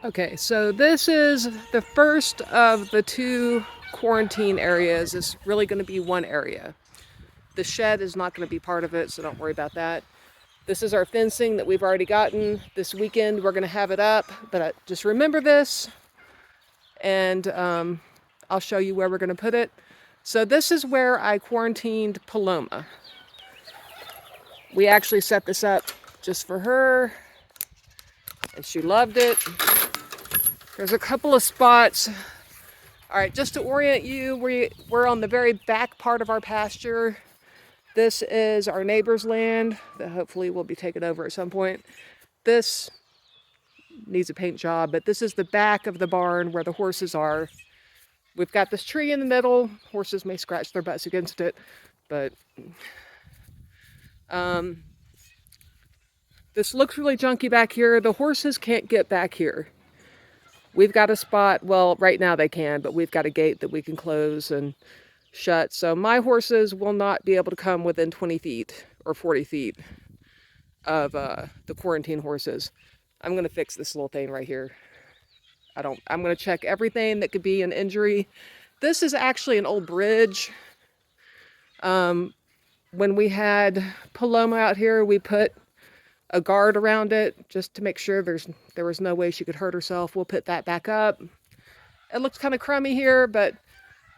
Okay, so this is the first of the two quarantine areas. It's really going to be one area. The shed is not going to be part of it, so don't worry about that. This is our fencing that we've already gotten. This weekend we're going to have it up, but just remember this, and I'll show you where we're going to put it. So this is where I quarantined Paloma. We actually set this up just for her, and she loved it. There's a couple of spots. All right, just to orient you, we're on the very back part of our pasture. This is our neighbor's land that hopefully will be taken over at some point. This needs a paint job, but this is the back of the barn where the horses are. We've got this tree in the middle. Horses may scratch their butts against it, but this looks really junky back here. The horses can't get back here. We've got a spot, well, right now they can, but we've got a gate that we can close and shut. So my horses will not be able to come within 20 feet or 40 feet of the quarantine horses. I'm going to fix this little thing right here. I'm going to check everything that could be an injury. This is actually an old bridge. When we had Paloma out here, we put a guard around it just to make sure there was no way she could hurt herself. We'll put that back up. It looks kind of crummy here, but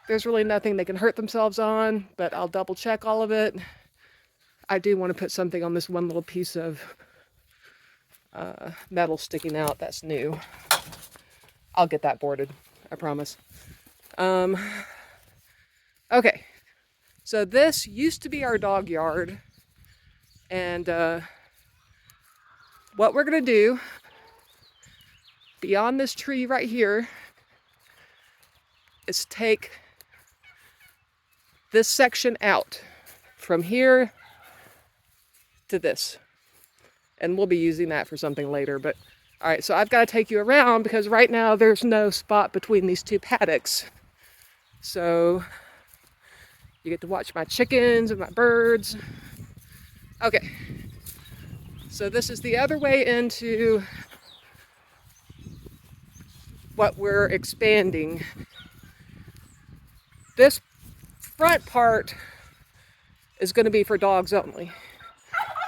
there's really nothing they can hurt themselves on, but I'll double check all of it. I do want to put something on this one little piece of metal sticking out that's new. I'll get that boarded, I promise. Okay, so this used to be our dog yard, and what we're gonna do beyond this tree right here is take this section out from here to this, and we'll be using that for something later. But all right, so I've got to take you around because right now there's no spot between these two paddocks, so you get to watch my chickens and my birds. Okay, so this is the other way into what we're expanding. This front part is going to be for dogs only.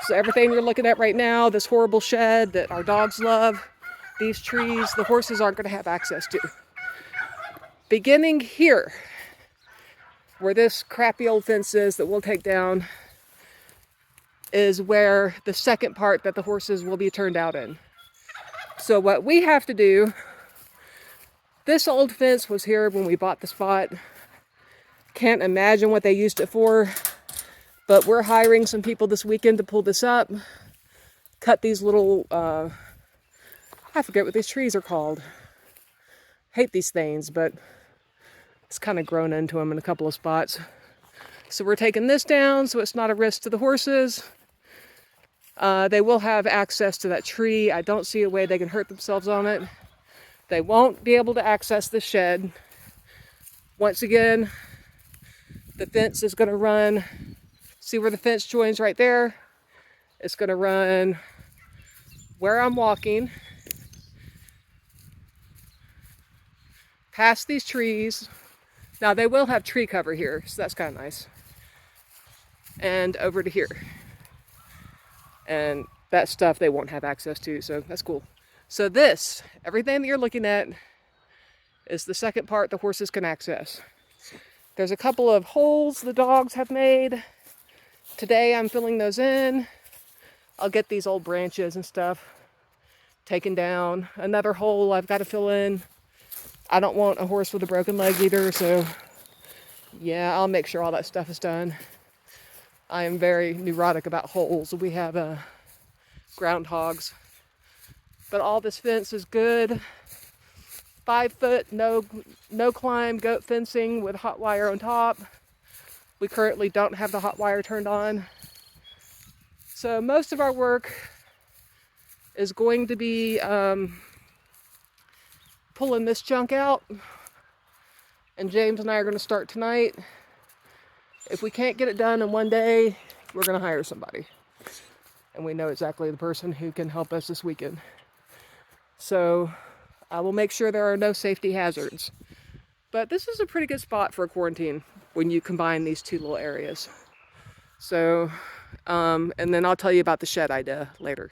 So everything you're looking at right now, this horrible shed that our dogs love, these trees, the horses aren't going to have access to. Beginning here, where this crappy old fence is that we'll take down, is where the second part that the horses will be turned out in. So what we have to do, this old fence was here when we bought the spot. Can't imagine what they used it for, but we're hiring some people this weekend to pull this up, cut these little, I forget what these trees are called. Hate these things, but it's kind of grown into them in a couple of spots. So we're taking this down so it's not a risk to the horses. They will have access to that tree. I don't see a way they can hurt themselves on it. They won't be able to access the shed. Once again, the fence is going to run. See where the fence joins right there? It's going to run where I'm walking, past these trees. Now they will have tree cover here, so that's kind of nice. And over to here. And that stuff they won't have access to, so that's cool. So this, everything that you're looking at, is the second part the horses can access. There's a couple of holes the dogs have made. Today I'm filling those in. I'll get these old branches and stuff taken down. Another hole I've got to fill in. I don't want a horse with a broken leg either, so yeah, I'll make sure all that stuff is done. I am very neurotic about holes. We have groundhogs. But all this fence is good. 5 foot, no climb goat fencing with hot wire on top. We currently don't have the hot wire turned on. So most of our work is going to be pulling this junk out. And James and I are going to start tonight. If we can't get it done in one day, we're going to hire somebody. And we know exactly the person who can help us this weekend. So I will make sure there are no safety hazards. But this is a pretty good spot for a quarantine when you combine these two little areas. So, and then I'll tell you about the shed idea later.